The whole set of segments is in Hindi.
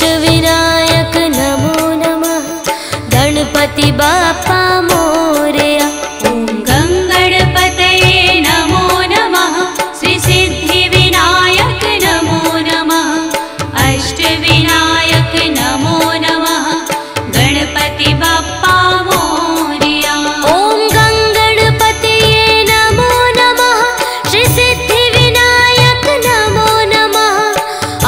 अष्टविनायक नमो नमः। गणपति बाप्पा मोरया। ॐ गङ्गणपतये नमो नमः। श्री सिद्धिविनायक नमो नमः। अष्टविनायक नमो नमः। गणपति बाप्पा मोरया। ॐ गङ्गणपतये नमो नमः। श्री सिद्धिविनायक नमो नमः।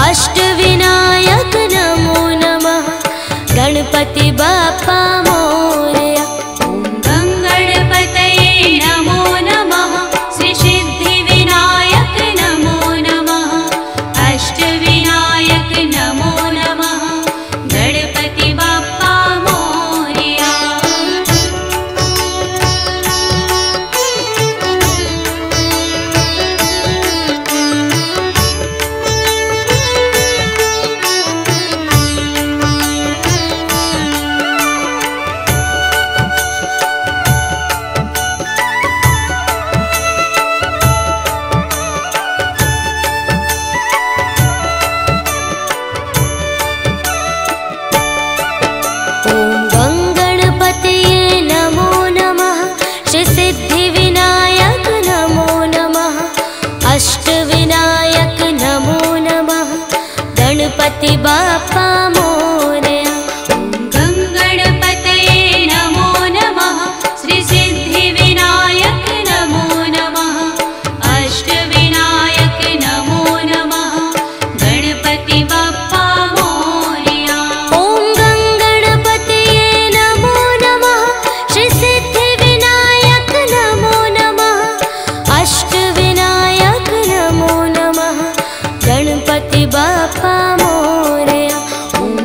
अष्टविनायक नमो नमः। गणपति बाप्पा मोरया। ॐ गङ्गणपतये नमो नमः। श्री सिद्धिविनायक नमो नमः। अष्टविनायक नमो नमः। गणपति बाप्पा मोरया। ॐ गङ्गणपतये नमो नमः। श्री सिद्धिविनायक नमो नमः। अष्टविनायक नमो नमः। गणपति बाप्पा मोरया। ॐ गङ्गणपतये नमो नमः। श्री सिद्धिविनायक नमो नमः। अष्टविनायक नमो नमः। गणपति बाप्पा मोरया। ॐ गङ्गणपतये नमो नमः। श्री सिद्धिविनायक नमो नमः। अष्टविनायक नमो नमः। गणपति बाप्पा मोरया। ॐ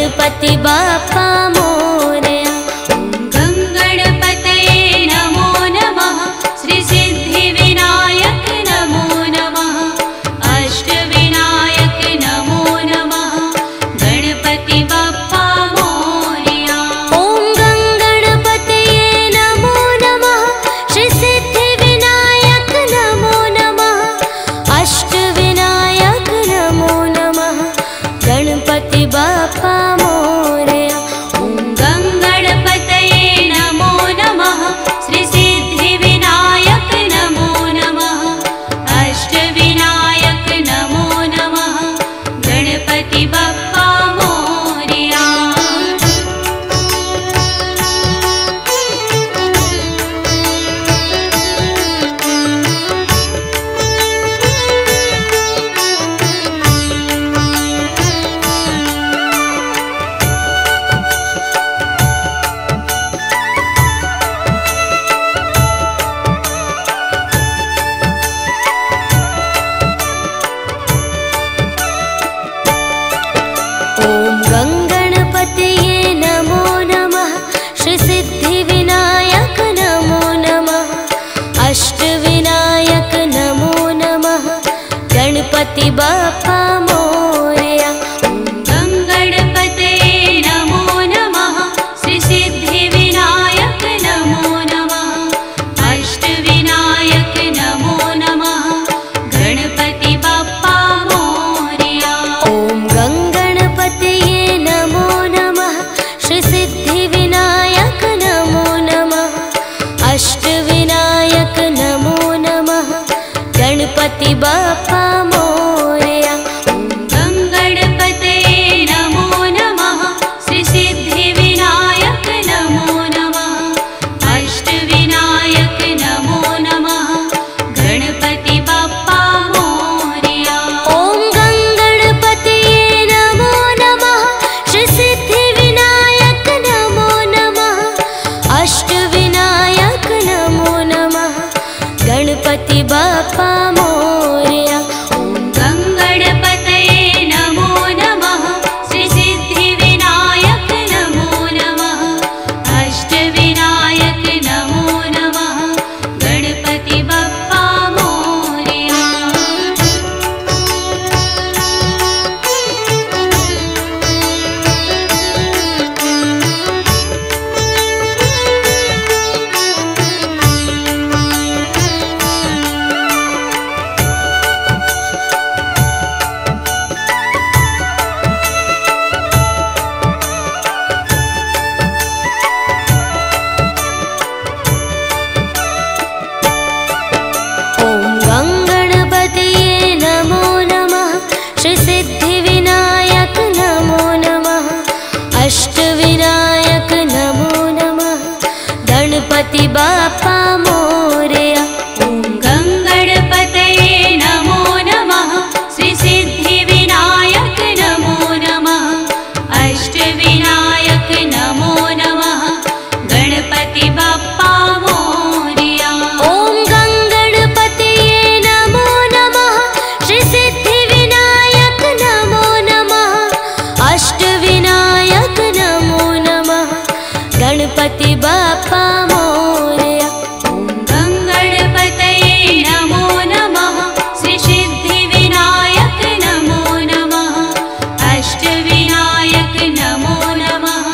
गणपति बाप्पा मोरया। गं गणपतये नमो नमः श्री सिद्धिविनायक नमो नमः अष्टविनायक नमो नमः गणपति बाप्पा मोरया। ॐ गं गणपतये नमो नमः श्री सिद्धिविनायक नमो नमः अष्टविनायक नमो नमः गणपति बाप्पा मोरया। ॐ गं गणपतये नमो नमः श्री सिद्धिविनायक नमो नमः अष्टविनायक नमो नमः गणपति बाप्पा मोरया। ॐ गं गणपतये नमो नमः श्री सिद्धिविनायक नमो नमः अष्टविनायक नमो नमः गणपति बाप्पा मोरया। गं गणपतये नमो नमः श्री सिद्धिविनायक नमो नमः अष्टविनायक नमो नमः गणपति बाप्पा मोरया। ॐ गं गणपतये नमो नमः श्री सिद्धिविनायक नमो नमः अष्टविनायक नमो नमः गणपति बाप्पा मोरया। गं गणपतये नमो नमः श्री सिद्धिविनायक नमो नमः अष्टविनायक नमो नमः गणपति बाप्पा मोरया। ॐ गं गणपतये नमो नमः श्री सिद्धिविनायक नमो नमः अष्टविनायक नमो नमः गणपति बाप्पा मोरया। गं गणपतये नमो नमः श्री सिद्धिविनायक नमो नमः अष्टविनायक नमो नमः गणपति बाप्पा मोरया। ॐ गं गणपतये नमो नमः श्री सिद्धिविनायक नमो नमः अष्टविनायक नमो नमः गणपति बाप्पा मोरया। गं गणपतये नमो नमः श्री सिद्धिविनायक नमो नमः अष्टविनायक नमो नमः गणपति बाप्पा मोरया। ॐ गं गणपतये नमो नमः श्री सिद्धिविनायक नमो नमः अष्टविनायक नमो नमः गणपति बाप्पा मोरया। गं गणपतये नमो नमः श्री सिद्धिविनायक नमो नमः अष्टविनायक नमो नमः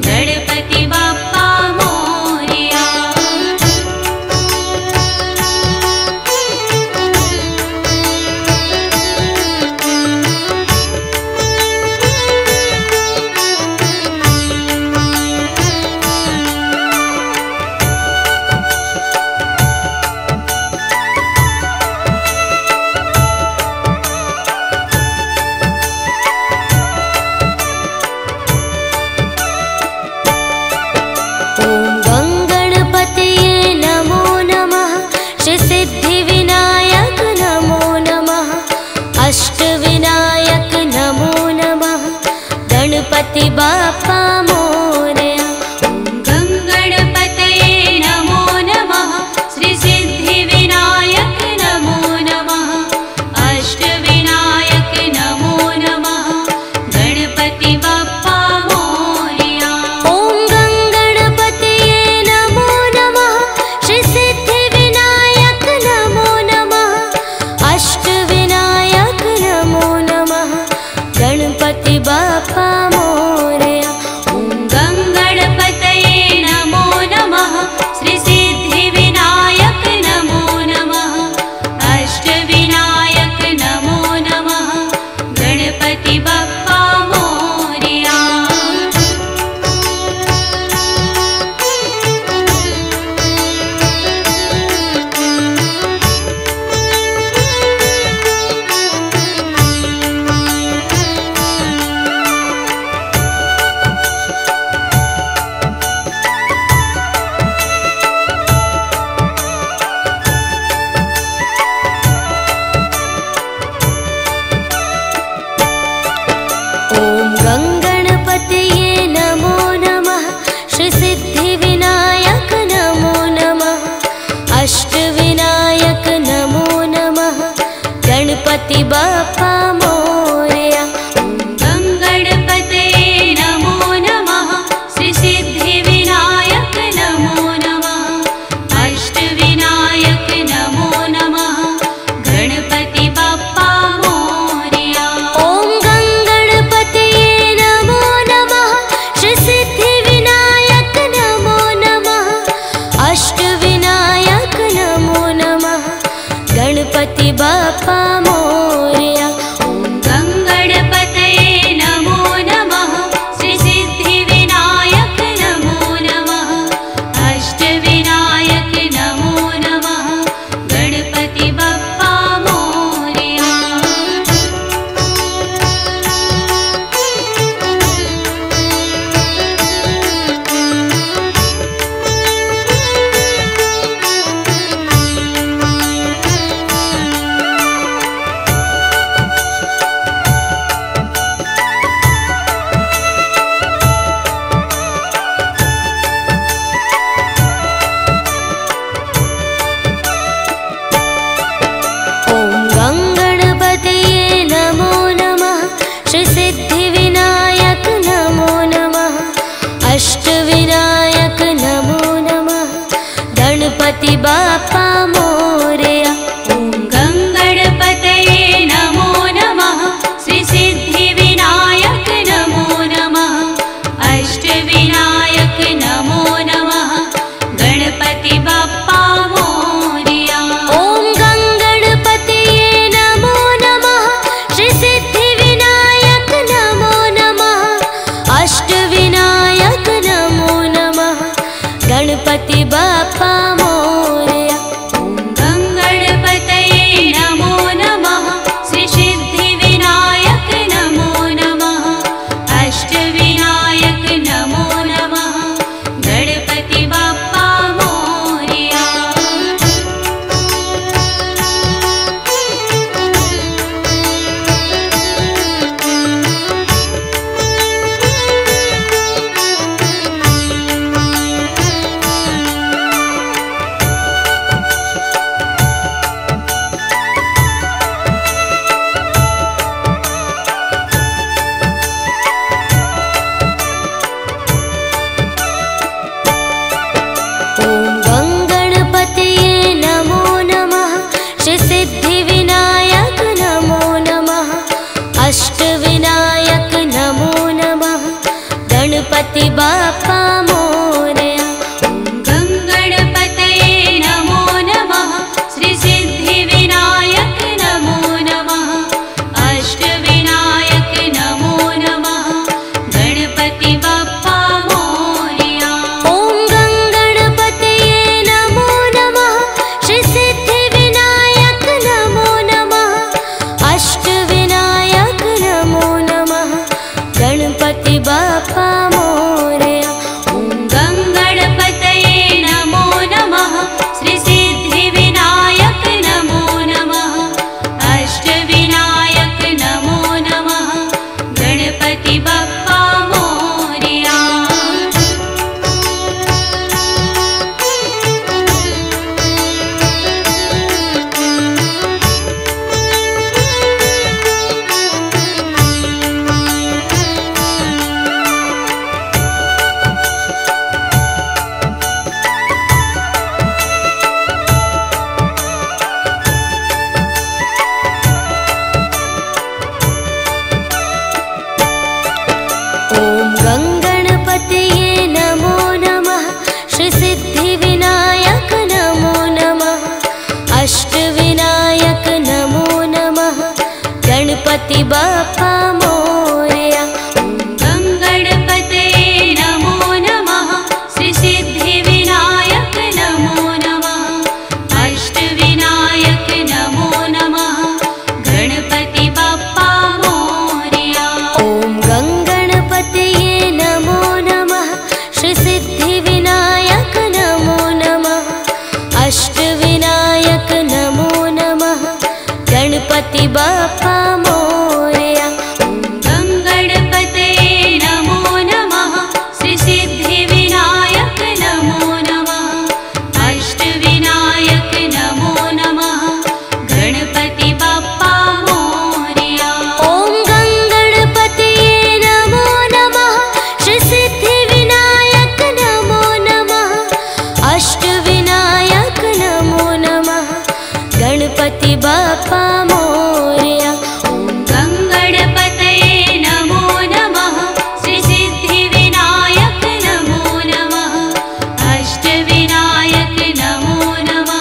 गणपति बाप्पा मोरया। गणपति बाप्पा मोरया। गं गणपतये नमो नमः श्री सिद्धिविनायक नमो नमः अष्टविनायक नमो नमः गणपति बाप्पा अष्टविनायक नमो नमः गणपति बाप्पा मोरया। ॐ गङ्गणपतये नमो नमः श्री सिद्धिविनायक नमो नमः अष्टविनायक नमो नमः गणपति बाप्पा मोरया। ॐ गङ्गणपतये नमो नमः श्री सिद्धिविनायक नमो नमः अष्टविनायक नमो नमः गणपति बाप्पा मोरया। ॐ गङ्गणपतये नमो नमः श्री सिद्धिविनायक नमो नमः अष्टविनायक नमो नमः गणपति बाप्पा मोरया। ॐ गङ्गणपतये नमो नमः श्री सिद्धिविनायक नमो नमः अष्टविनायक नमो नमः गणपति बाप्पा मोरया। गङ्गणपतये नमो नमः श्री सिद्धिविनायक नमो नमः अष्टविनायक नमो नमः गणपति बाप्पा मोरया। ॐ गङ्गणपतये नमो नमः श्री सिद्धिविनायक नमो नमः अष्टविनायक नमो नमः गणपति बाप्पा मोरया। ॐ गङ्गणपतये नमो नमः श्री सिद्धिविनायक नमो नमः अष्टविनायक नमो नमः गणपति बाप्पा मोरया। ॐ गङ्गणपतये नमो नमः श्री सिद्धिविनायक नमो नमः अष्टविनायक नमो नमः गणपति बाप्पा मोरया। गङ्गणपतये नमो नमः श्री सिद्धिविनायक नमो नमः अष्टविनायक नमो नमः गणपति बाप्पा मोरया। ॐ गङ्गणपतये नमो नमः श्री सिद्धिविनायक नमो नमः अष्टविनायक नमो नमः गणपति बाप्पा मोरया। गङ्गणपतये नमो नमः श्री सिद्धिविनायक नमो नमः अष्टविनायक नमो नमः गणपति बाप्पा मोरया। ॐ गङ्गणपतये नमो नमः श्री सिद्धिविनायक नमो नमः अष्टविनायक नमो नमः गणपति बाप्पा मोरया। गङ्गणपतये नमो नमः श्री सिद्धिविनायक नमो नमः अष्टविनायक नमो नमः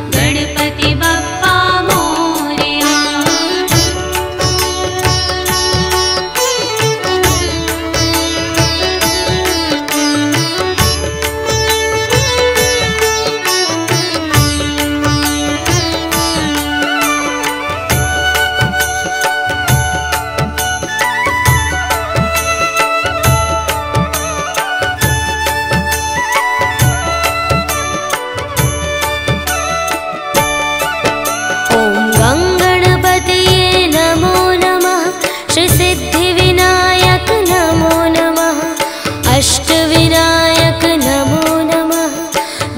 गणपति बाप्पा मोरया। ॐ गङ्गणपतये नमो नमः श्री सिद्धिविनायक नमो नमः अष्टविनायक नमो नमः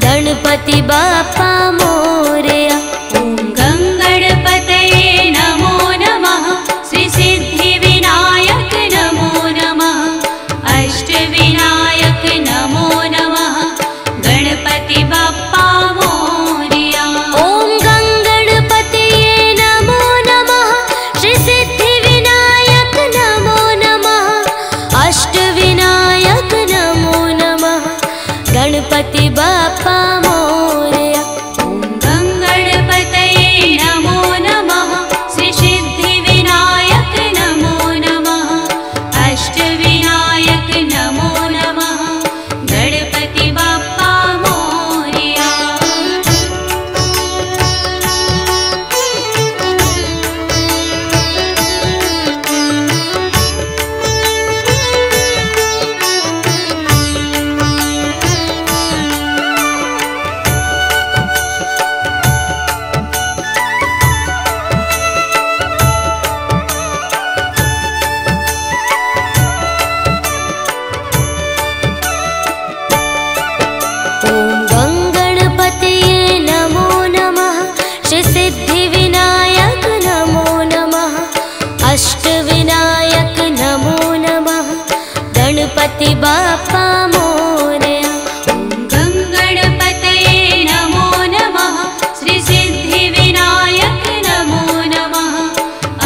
गणपति बाप्पा मोरया। ॐ गङ्गणपतये नमो नमः श्री सिद्धिविनायक नमो नमः अष्टविनायक गणपति बाप्पा मोरया। ॐ गङ्गणपतये नमो नमः श्री सिद्धिविनायक नमो नमः अष्टविनायक नमो नमः गणपति बाप्पा मोरया। अष्टविनायक नमो नमः गणपति बाप्पा मोरया। गङ्गणपतये नमो नमः श्री सिद्धिविनायक नमो नमः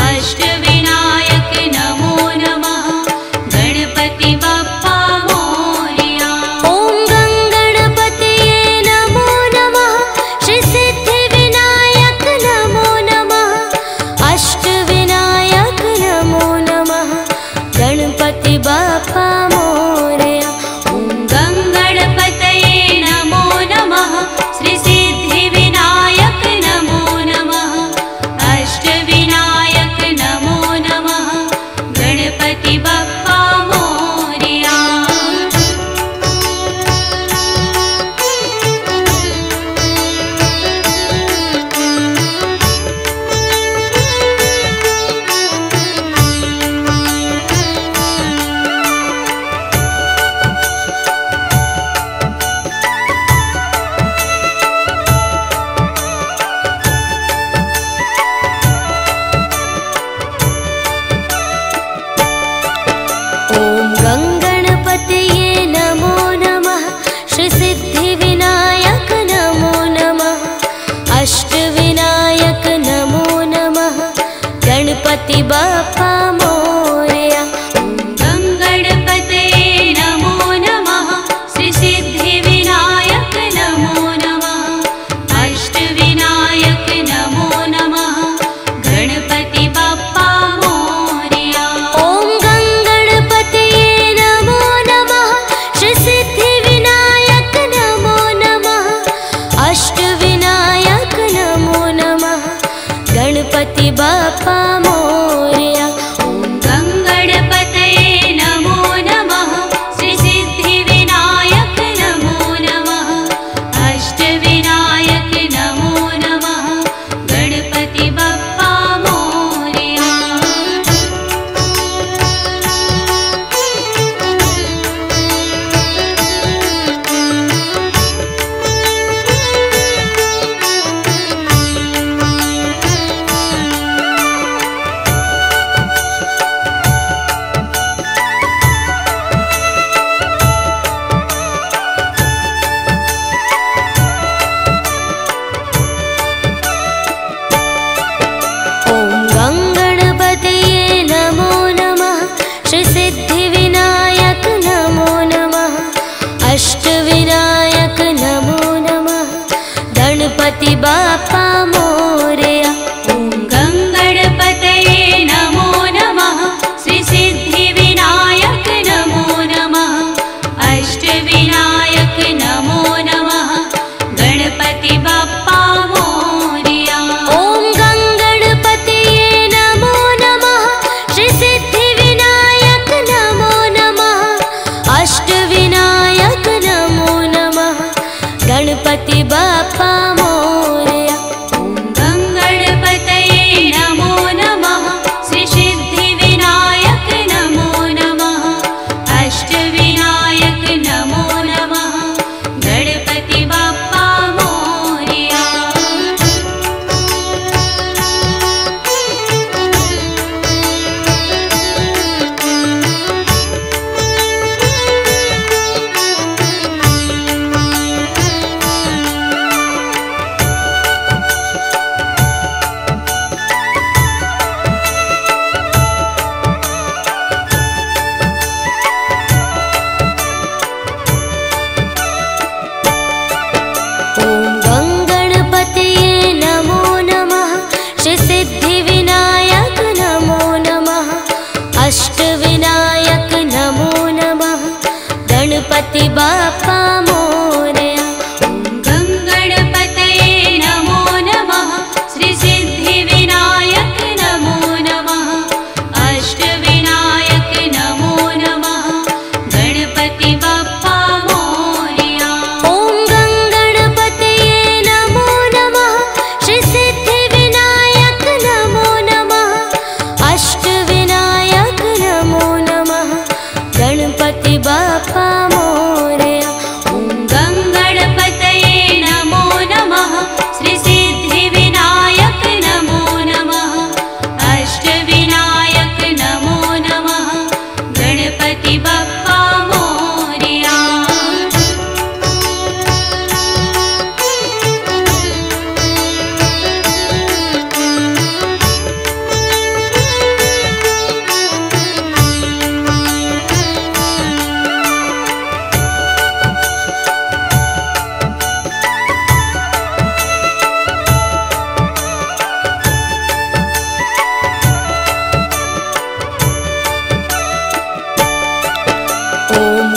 अष्टविनायक नमो नमः गणपति बाप्पा मोरया। ॐ गङ्गणपतये नमो नमः श्री सिद्धिविनायक नमो नमः अष्टविनायक नमो नमः गणपति बाप्पा मोरया।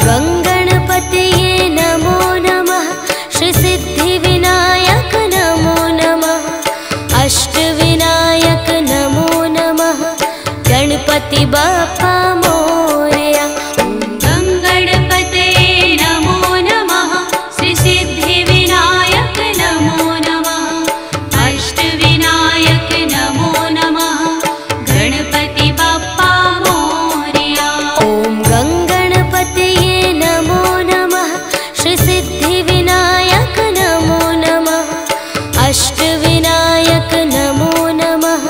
गङ्गणपतये नमो नमः श्रीसिद्धिविनायक नमो नमः अष्टविनायक नमो नमः गणपति बाप्पा मोरया। गङ्गणपतये नमो नमः श्रीसिद्धिविनायक नमो नमः अष्टविनायक नमो नमः गणपति बाप्पा मोरया। ॐ गङ्गणपतये नमो नमः श्रीसिद्धिविनायक नमो नमः अष्टविनायक नमो नमः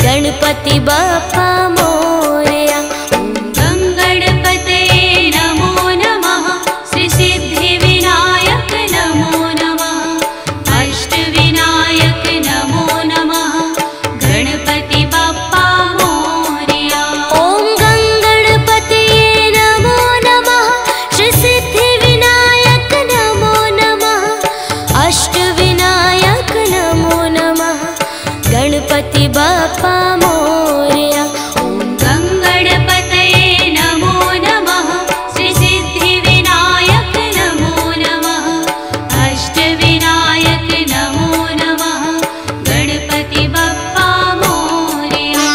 गणपति बाप्पा मोरया। गङ्गणपतये नमो नमः श्रीसिद्धिविनायक नमो नमः अष्टविनायक नमो नमः गणपति बाप्पा मोरया। ॐ गङ्गणपतये नमो नमः श्रीसिद्धिविनायक नमो नमः अष्टविनायक नमो नमः गणपति बाप्पा मोरया। गङ्गणपतये नमो नमः श्रीसिद्धिविनायक नमो नमः अष्टविनायक नमो नमः गणपति बाप्पा मोरया।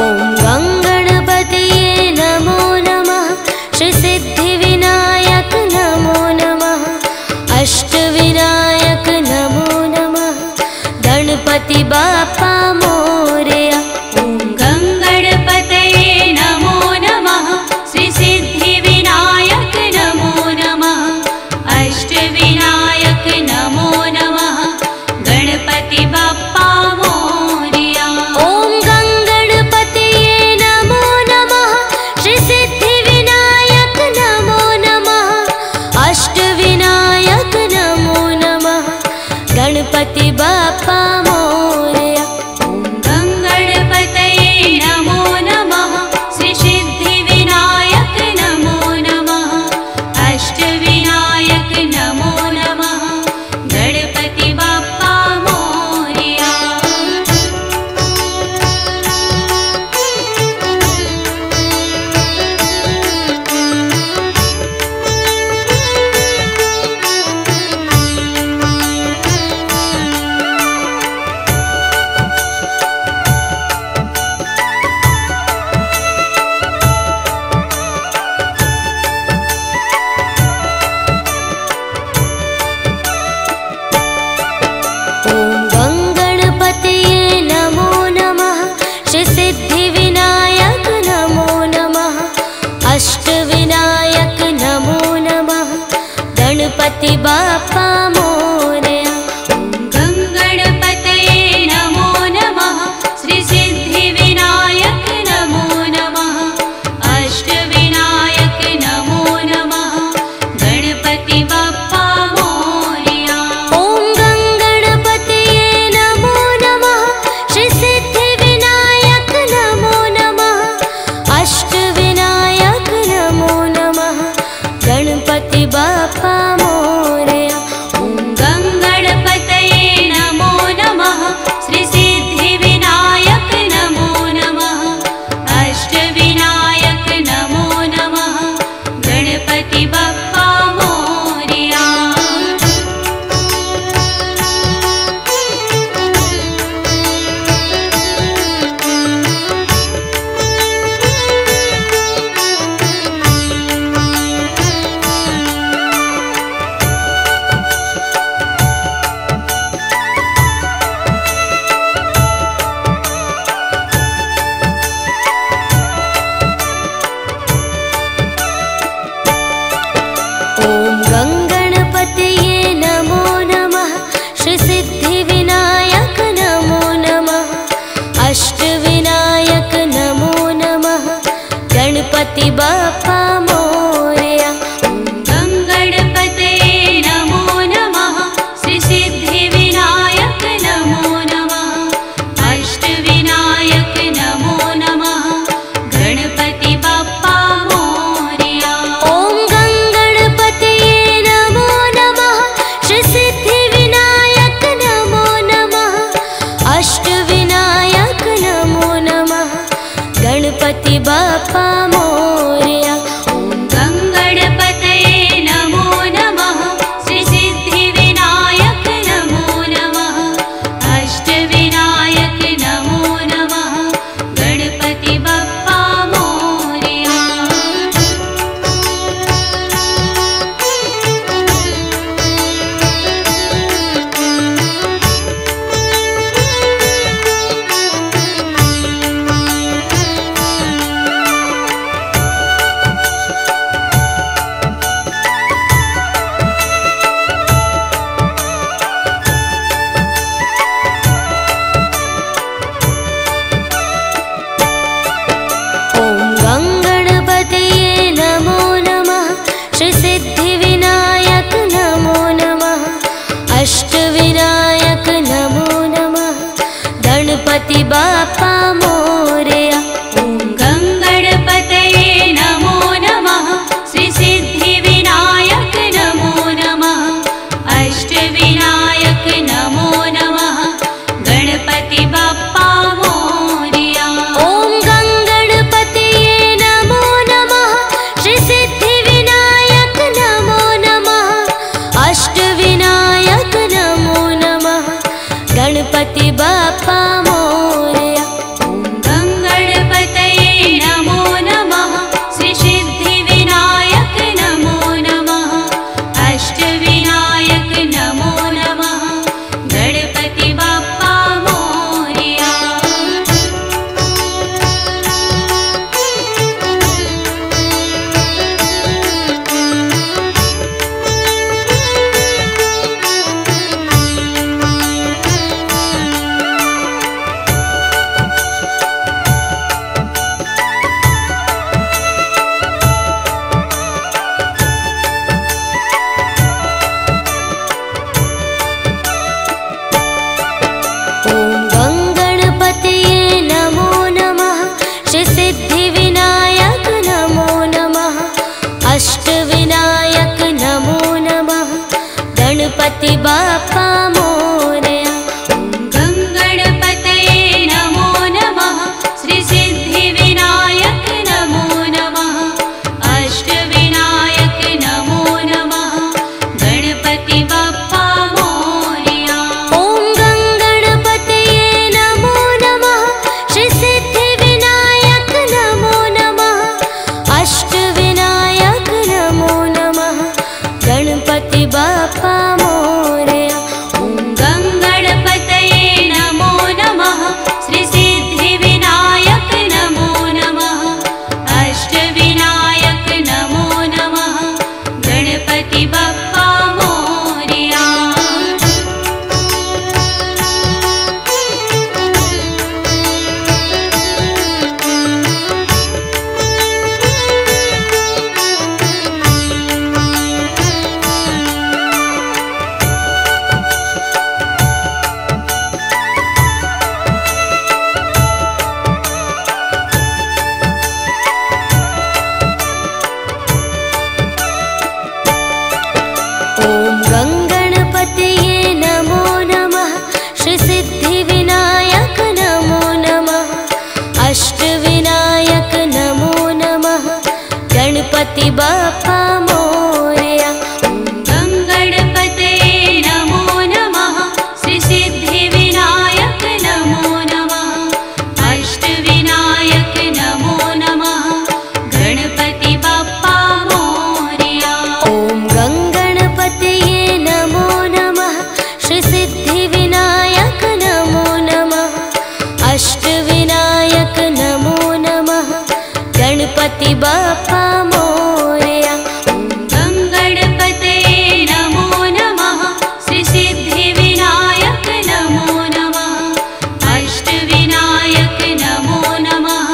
ॐ गङ्गणपतये नमो नमः श्रीसिद्धिविनायक नमो नमः अष्टविनायक नमो नमः गणपति बाप्पा मोरया। गङ्गणपतये नमो नमः श्रीसिद्धिविनायक नमो नमः अष्टविनायक नमो नमः गणपति बाप्पा मोरया। ॐ गङ्गणपतये नमो नमः श्रीसिद्धिविनायक नमो नमः अष्टविनायक नमो नमः गणपति बाप्पा मोरया। गङ्गणपतये नमो नमः श्रीसिद्धिविनायक नमो नमः अष्टविनायक नमो नमः गणपति बाप्पा मोरया। ॐ गङ्गणपतये नमो नमः श्रीसिद्धिविनायक नमो नमः अष्टविनायक नमो नमः गणपति बाप्पा मोरया। गङ्गणपतये नमो नमः श्रीसिद्धिविनायक नमो नमः अष्टविनायक नमो नमः गणपति बाप्पा मोरया। ॐ गङ्गणपतये नमो नमः श्रीसिद्धिविनायक नमो नमः अष्टविनायक नमो नमः गणपति बाप्पा मोरया। गणपति बाप्पा मोरया। गं गणपतये नमो नमः। श्री सिद्धिविनायक नमो नमः। अष्टविनायक नमो नमः। गणपति बाप्पा मोरया। ॐ गं गणपतये नमो नमः। श्री सिद्धिविनायक नमो नमः। अष्टविनायक नमो नमः। गणपति बाप्पा मोरया। ॐ गं गणपतये नमो नमः। श्री सिद्धिविनायक नमो नमः। अष्टविनायक नमो नमः। गणपति बाप्पा मोरया। ॐ गं गणपतये नमो नमः। श्री सिद्धिविनायक नमो नमः। अष्टविनायक नमो नमः। गणपति बाप्पा मोरया। गं गणपतये नमो नमः। श्री सिद्धिविनायक नमो नमः। अष्टविनायक नमो नमः। गणपति बाप्पा मोरया। ॐ गं गणपतये नमो नमः। श्री सिद्धिविनायक नमो नमः। अष्टविनायक नमो नमः। गणपति बाप्पा मोरया। गं गणपतये नमो नमः। श्री सिद्धिविनायक नमो नमः। अष्टविनायक नमो नमः।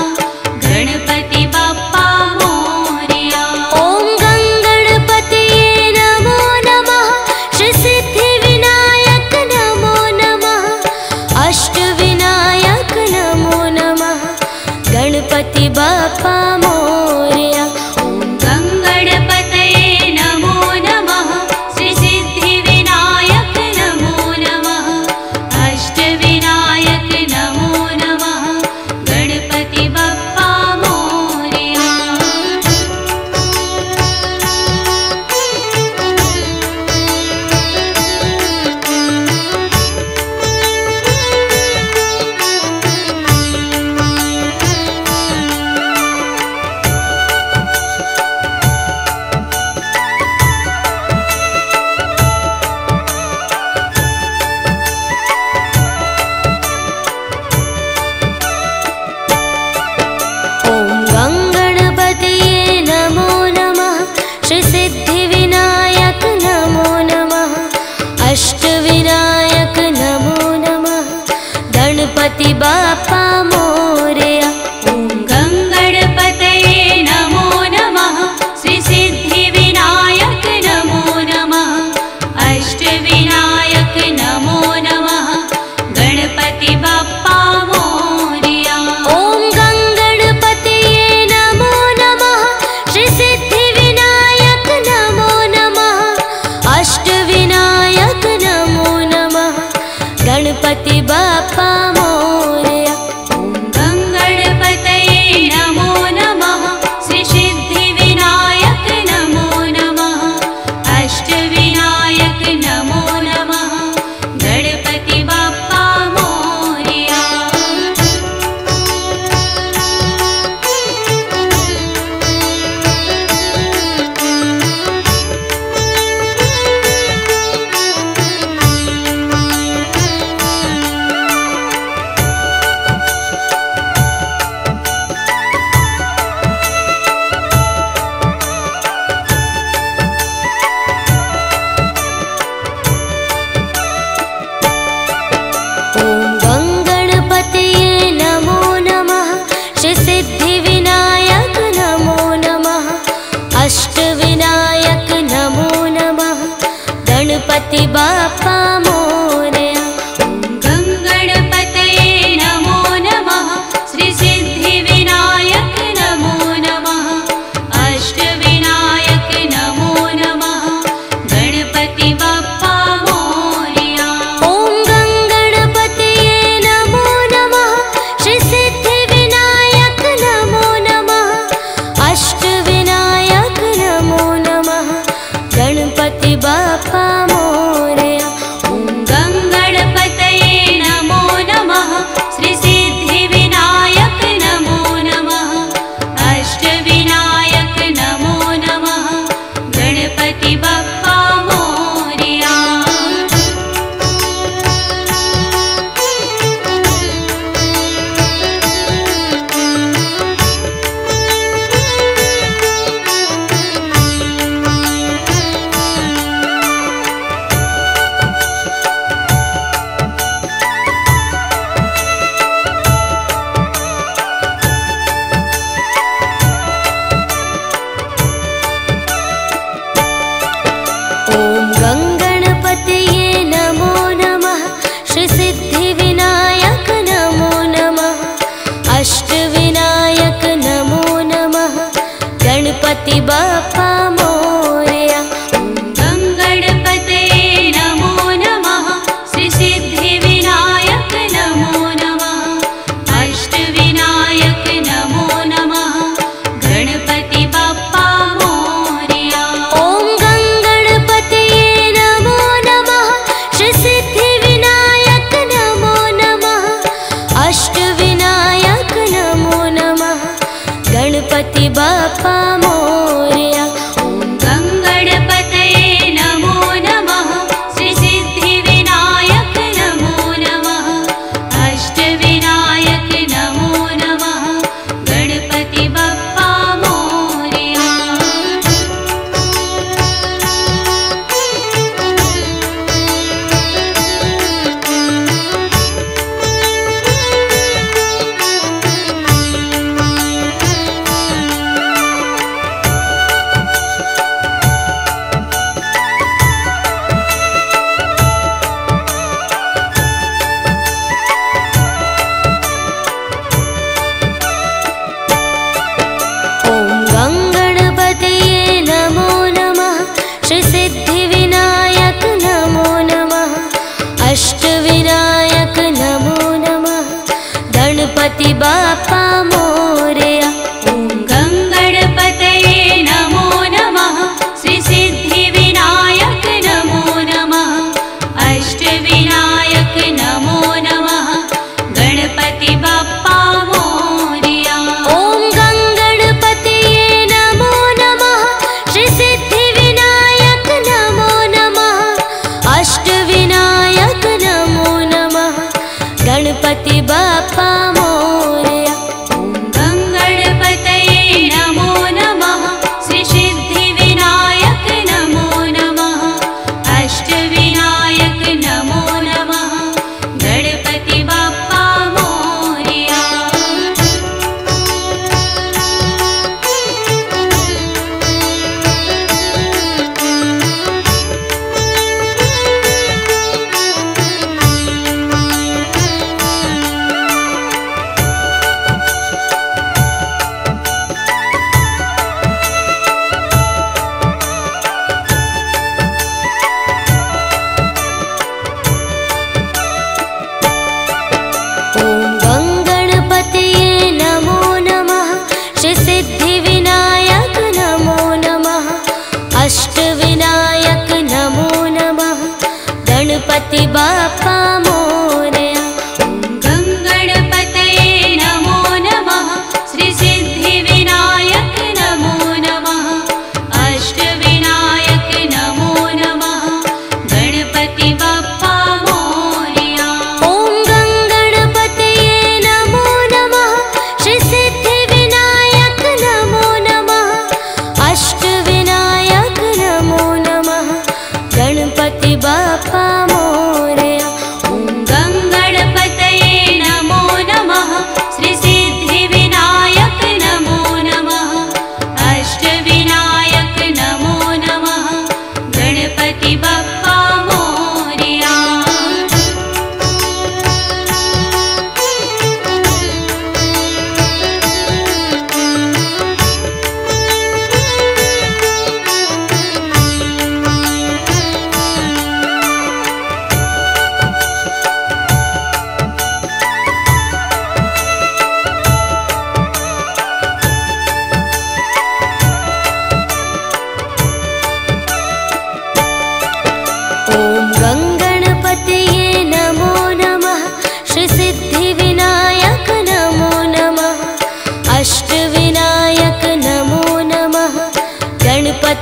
गणपति बाप्पा मोरया। ॐ गं गणपतये नमो नमः। श्री सिद्धिविनायक नमो नमः। अष्टविनायक नमो नमः। गणपति बाप्पा मोरया। गं गणपतये नमो नमः। श्री सिद्धिविनायक नमो नमः। अष्टविनायक नमो नमः। गणपति बाप्पा मोरया। ॐ गं गणपतये नमो नमः। श्री सिद्धिविनायक नमो नमः। अष्टविनायक नमो नमः। गणपति बाप्पा मोरया। गं गणपतये नमो नमः। श्री सिद्धिविनायक नमो नमः। अष्टविनायक नमो नमः। गणपति बाप्पा मोरया। ॐ गं गणपतये नमो नमः। श्री सिद्धिविनायक नमो नमः। अष्टविनायक नमो नमः। गणपति बाप्पा मोरया। गं गणपतये नमो नमः। श्री सिद्धिविनायक नमो नमः। अष्टविनायक नमो नमः। गणपति बाप्पा मोरया। गणपति बाप्पा मोरया। गं गणपतये नमो नमः। श्री सिद्धिविनायक नमो नमः। अष्टविनायक नमो नमः। गणपति बाप्पा बाप्पा मोरया। ॐ गङ्गणपतये नमो नमः। श्रीसिद्धिविनायक नमो नमः। अष्टविनायक नमो नमः। गणपति बाप्पा मोरया। ॐ गङ्गणपतये नमो नमः। श्रीसिद्धिविनायक नमो नमः। अष्टविनायक नमो नमः। गणपति बाप्पा मोरया। गङ्गणपतये नमो नमः। श्रीसिद्धिविनायक नमो नमः। अष्टविनायक नमो नमः। गणपति बाप्पा मोरया। ॐ गङ्गणपतये नमो नमः। श्रीसिद्धिविनायक नमो नमः। अष्टविनायक नमो नमः। गणपति बाप्पा मोरया। गङ्गणपतये नमो नमः। श्रीसिद्धिविनायक नमो नमः। अष्टविनायक नमो नमः। गणपति बाप्पा मोरया। ॐ गङ्गणपतये नमो नमः। श्रीसिद्धिविनायक नमो नमः। अष्टविनायक नमो नमः। गणपति बाप्पा मोरया। ॐ गङ्गणपतये नमो नमः। श्रीसिद्धिविनायक नमो नमः। अष्टविनायक नमो नमः। गणपति बाप्पा मोरया। ॐ गङ्गणपतये नमो नमः। श्रीसिद्धिविनायक नमो नमः। अष्टविनायक नमो नमः। गणपति बाप्पा मोरया। गङ्गणपतये नमो नमः। श्रीसिद्धिविनायक नमो नमः। अष्टविनायक नमो नमः। गणपति बाप्पा मोरया। ॐ गङ्गणपतये नमो नमः। श्रीसिद्धिविनायक नमो नमः। अष्टविनायक नमो नमः। गणपति बाप्पा मोरया। गङ्गणपतये नमो नमः। श्रीसिद्धिविनायक नमो नमः। अष्टविनायक नमो नमः। गणपति बाप्पा मोरया। ॐ गङ्गणपतये नमो नमः। श्रीसिद्धिविनायक नमो नमः। अष्टविनायक नमो नमः। गणपति बाप्पा मोरया। गङ्गणपतये नमो नमः। श्रीसिद्धिविनायक नमो नमः। अष्टविनायक नमो नमः। गणपति बाप्पा मोरया।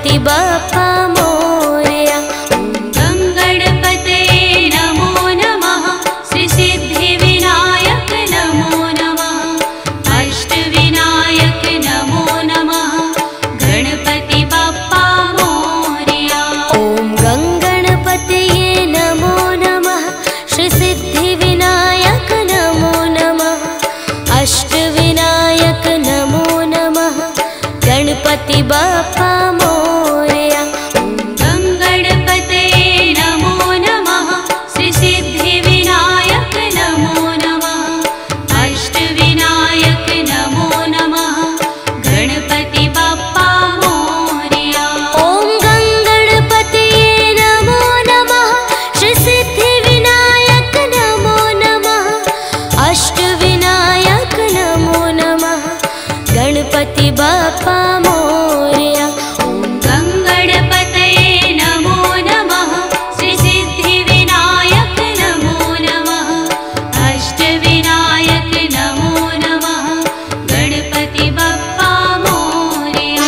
गणपति बाप्पा मोरया। गंगणपते नमो नमः, श्री सिद्धिविनायक नमो नमः, अष्टविनायक नमो नमः, गणपति बाप्पा मोरया। ॐ गंगणपतये नमो नमः, श्री सिद्धिविनायक नमो नमः, अष्टविनायक नमो नमः, गणपति बाप्पा मोरया। गंगणपते नमो नमः, श्री सिद्धिविनायक नमो नमः, अष्टविनायक नमो नमः, गणपति बाप्पा मोरया। ॐ गंगणपतये नमो नमः, श्री सिद्धिविनायक नमो नमः, अष्टविनायक नमो नमः, गणपति बाप्पा मोरया। गंगणपतये नमो नमः, श्री सिद्धिविनायक नमो नमः, अष्टविनायक नमो नमः, गणपति बाप्पा मोरया।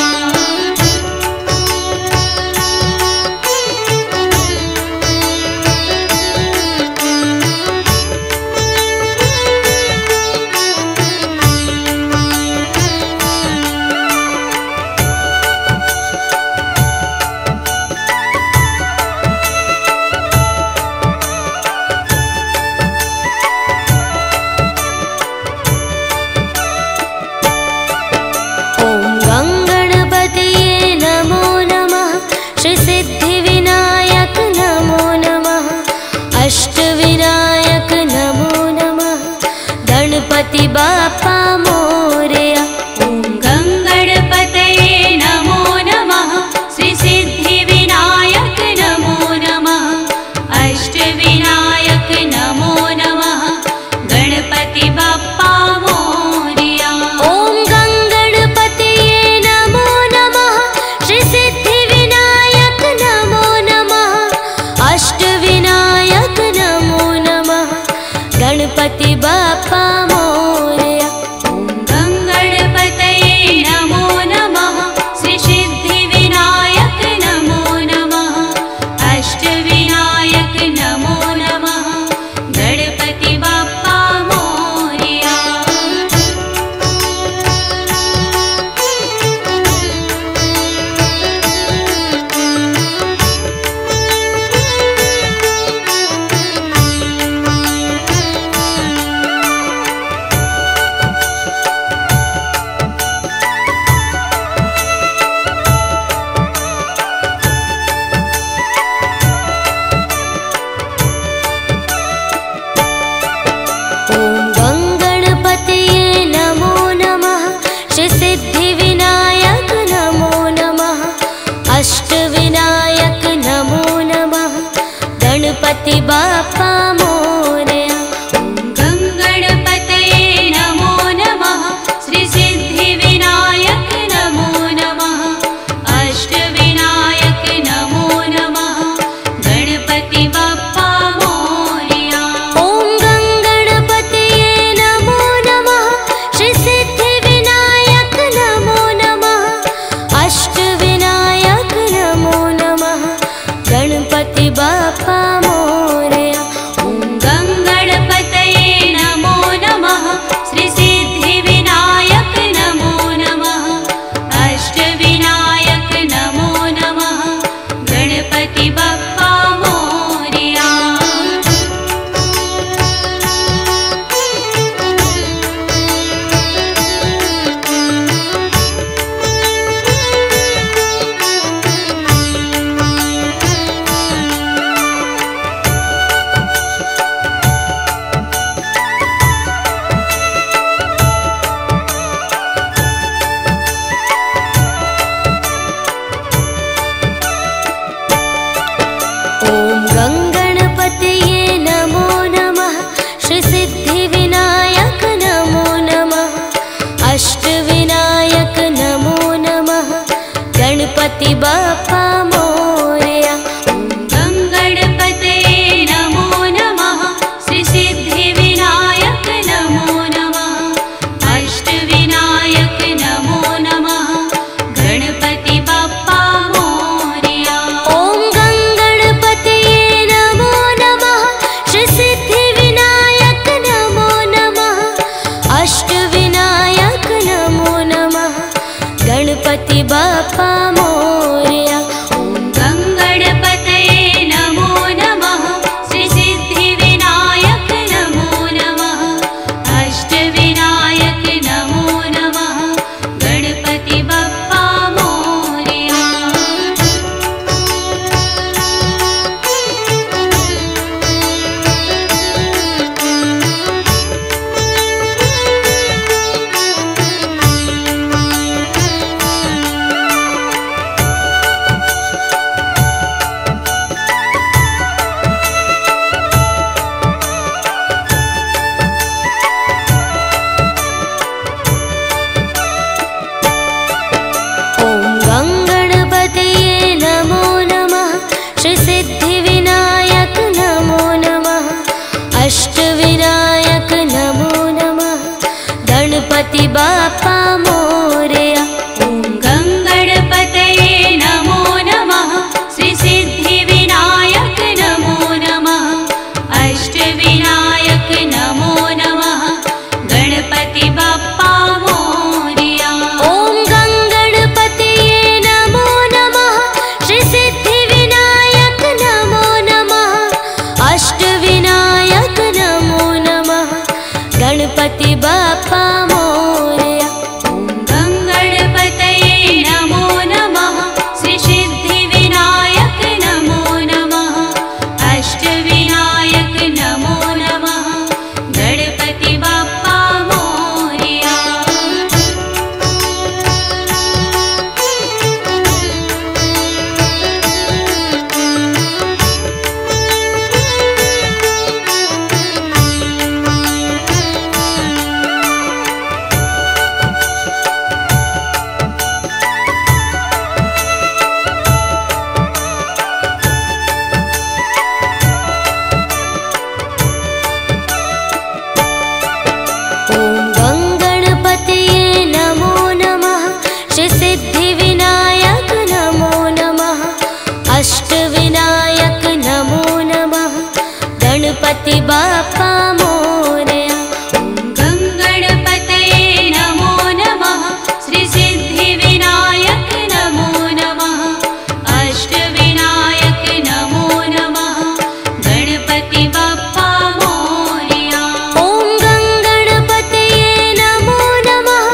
ॐ गंगणपतये नमो नमः, श्री सिद्धिविनायक नमो नमः, अष्टविनायक नमो नमः, गणपति बाप्पा मोरया। गंगणपतये नमो नमः, श्री सिद्धिविनायक नमो नमः, अष्टविनायक नमो नमः, गणपति बाप्पा मोरया। ॐ गंगणपतये नमो नमः, श्री सिद्धिविनायक नमो नमः, अष्टविनायक नमो नमः, गणपति बाप्पा मोरया। गंगणपतये नमो नमः, श्री सिद्धिविनायक नमो नमः, अष्टविनायक नमो नमः, गणपति बाप्पा मोरया। ॐ गंगणपतये नमो नमः, श्री सिद्धिविनायक नमो नमः, अष्टविनायक नमो नमः, गणपति बाप्पा मोरया। गंगणपतये नमो नमः, श्री सिद्धिविनायक नमो नमः, अष्टविनायक नमो नमः, गणपति बाप्पा मोरया। ॐ गंगणपतये नमो नमः, श्री सिद्धिविनायक नमो नमः, अष्टविनायक नमो नमः, गणपति बाप्पा मोरया। गंगणपतये नमो नमः, श्री सिद्धिविनायक नमो नमः, अष्टविनायक नमो नमः, गणपति बाप्पा मोरया। ॐ गंगणपतये नमो नमः, श्री सिद्धिविनायक नमो नमः, अष्टविनायक नमो नमः, गणपति बाप्पा मोरया। गंगणपतये नमो नमः, श्री सिद्धिविनायक नमो नमः, अष्टविनायक नमो नमः, गणपति बाप्पा मोरया। गणपति बाप्पा मोरया। गङ्गणपतये नमो नमः, श्रीसिद्धिविनायक नमो नमः, अष्टविनायक नमो नमः, गणपति बाप्पा मोरया। ॐ गङ्गणपतये नमो नमः,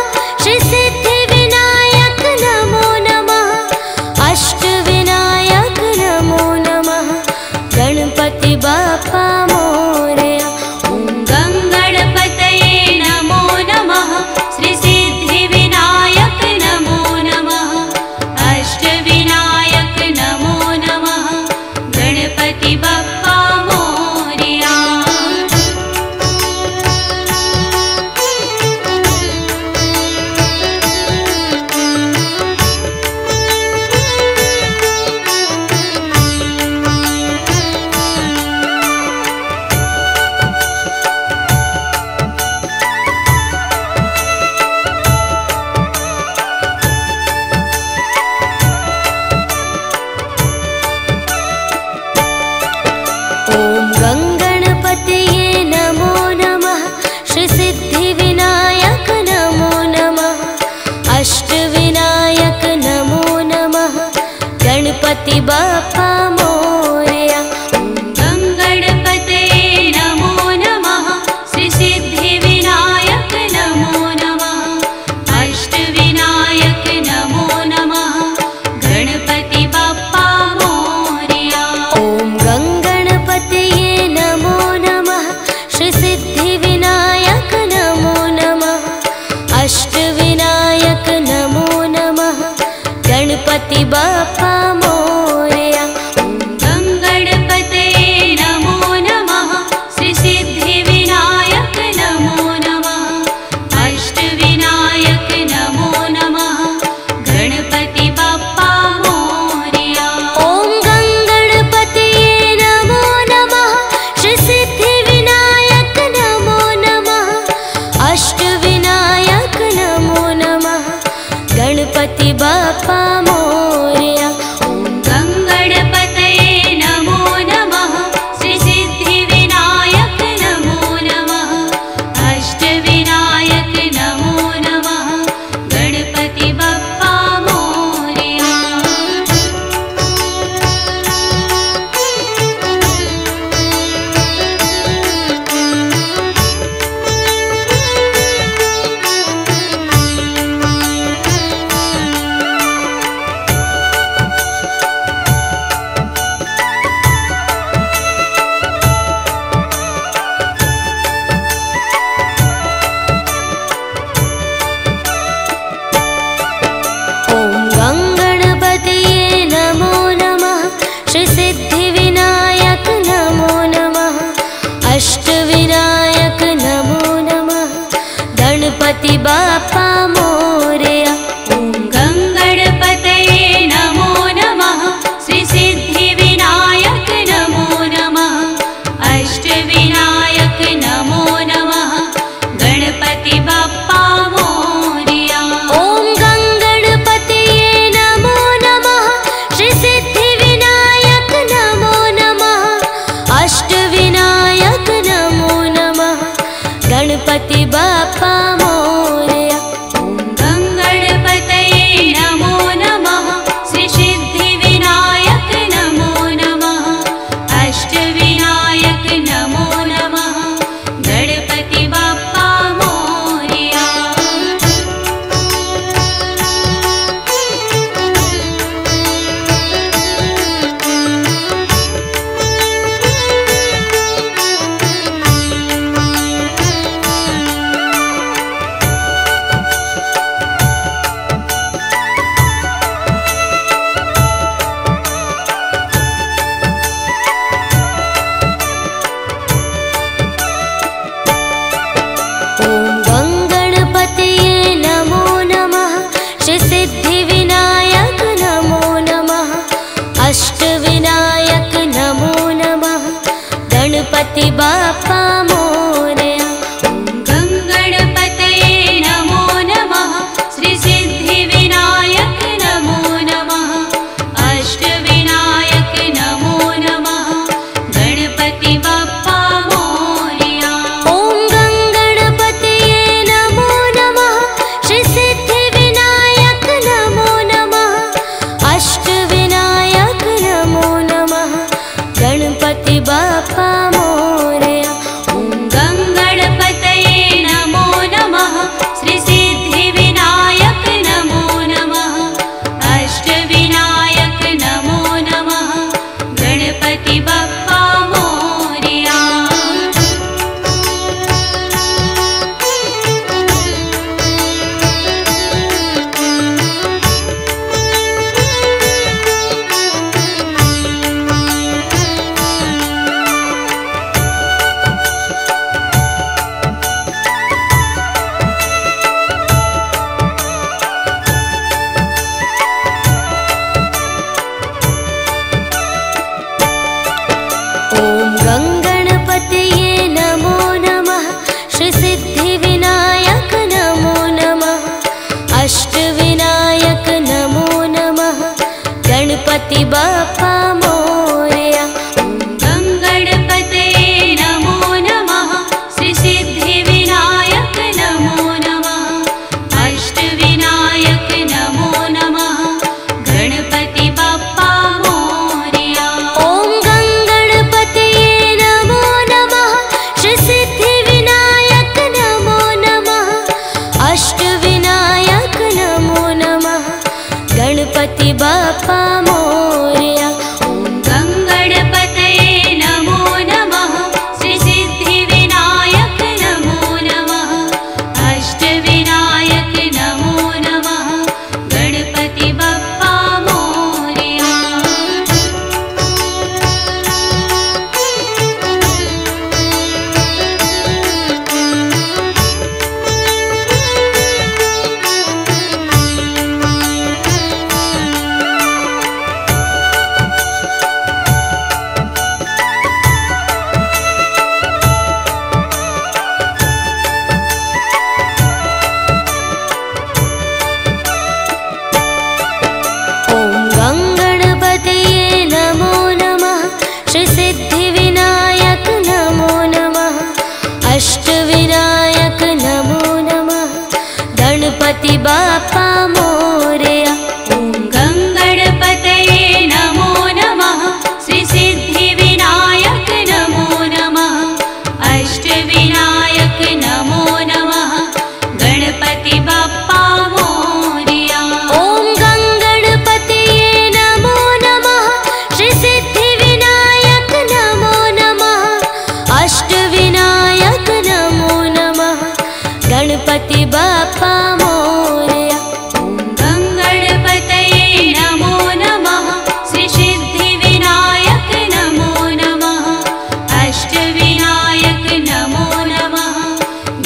श्रीसिद्धिविनायक नमो नमः, अष्टविनायक नमो नमः, गणपति बाप्पा मोरया। ॐ गङ्गणपतये नमो नमः, श्रीसिद्धिविनायक नमो नमः, अष्टविनायक नमो नमः, गणपति बाप्पा मोरया। ॐ गङ्गणपतये नमो नमः, श्रीसिद्धिविनायक नमो नमः, अष्टविनायक नमो नमः, गणपति बाप्पा मोरया। गङ्गणपतये नमो नमः, श्रीसिद्धिविनायक नमो नमः, अष्टविनायक नमो नमः, गणपति बाप्पा मोरया। ॐ गङ्गणपतये नमो नमः, श्रीसिद्धिविनायक नमो नमः, अष्टविनायक नमो नमः, गणपति बाप्पा मोरया। गणपति बाप्पा मोरया। ॐ गङ्गणपतये नमो नमः। श्री सिद्धिविनायक नमो नमः। अष्टविनायक नमो नमः। गणपति बाप्पा मोरया। ॐ गङ्गणपतये नमो नमः। श्री सिद्धिविनायक नमो नमः। अष्टविनायक नमो नमः। गणपति बाप्पा मोरया। गङ्गणपतये नमो नमः। श्री सिद्धिविनायक नमो नमः। अष्टविनायक नमो नमः। गणपति बाप्पा मोरया। ॐ गङ्गणपतये नमो नमः। श्री सिद्धिविनायक नमो नमः। अष्टविनायक नमो नमः। गणपति बाप्पा मोरया। गङ्गणपतये नमो नमः। श्री सिद्धिविनायक नमो नमः। अष्टविनायक नमो नमः। गणपति बाप्पा मोरया। ॐ गङ्गणपतये नमो नमः। श्री सिद्धिविनायक नमो नमः। अष्टविनायक नमो नमः। गणपति बाप्पा मोरया। गङ्गणपतये नमो नमः। श्री सिद्धिविनायक नमो नमः। अष्टविनायक नमो नमः। गणपति बाप्पा मोरया। ॐ गङ्गणपतये नमो नमः। श्री सिद्धिविनायक नमो नमः। अष्टविनायक नमो नमः। गणपति बाप्पा मोरया। गङ्गणपतये नमो नमः। श्री सिद्धिविनायक नमो नमः। अष्टविनायक नमो नमः।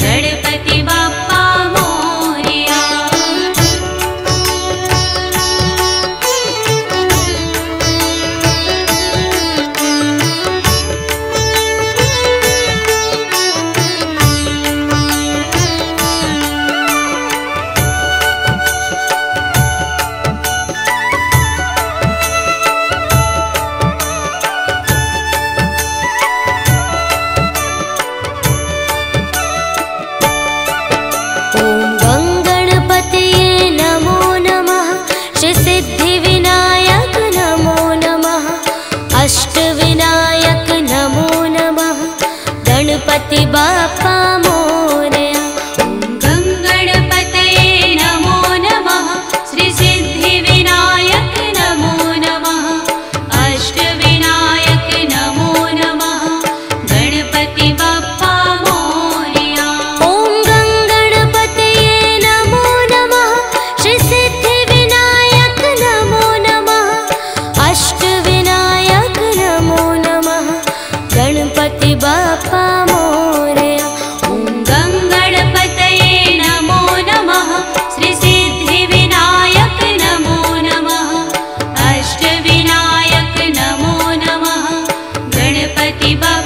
गणपति बाप्पा मोरया। ॐ गङ्गणपतये नमो नमः। श्री सिद्धिविनायक नमो नमः। अष्टविनायक नमो नमः। गणपति बाप्पा मोरया। गङ्गणपतये नमो नमः। श्री सिद्धिविनायक नमो नमः। अष्टविनायक नमो नमः। गणपति बाप्पा मोरया। ॐ गङ्गणपतये नमो नमः। श्री सिद्धिविनायक नमो नमः। अष्टविनायक नमो नमः। गणपति बाप्पा मोरया। गङ्गणपतये नमो नमः। श्री सिद्धिविनायक नमो नमः। अष्टविनायक नमो नमः। गणपति बाप्पा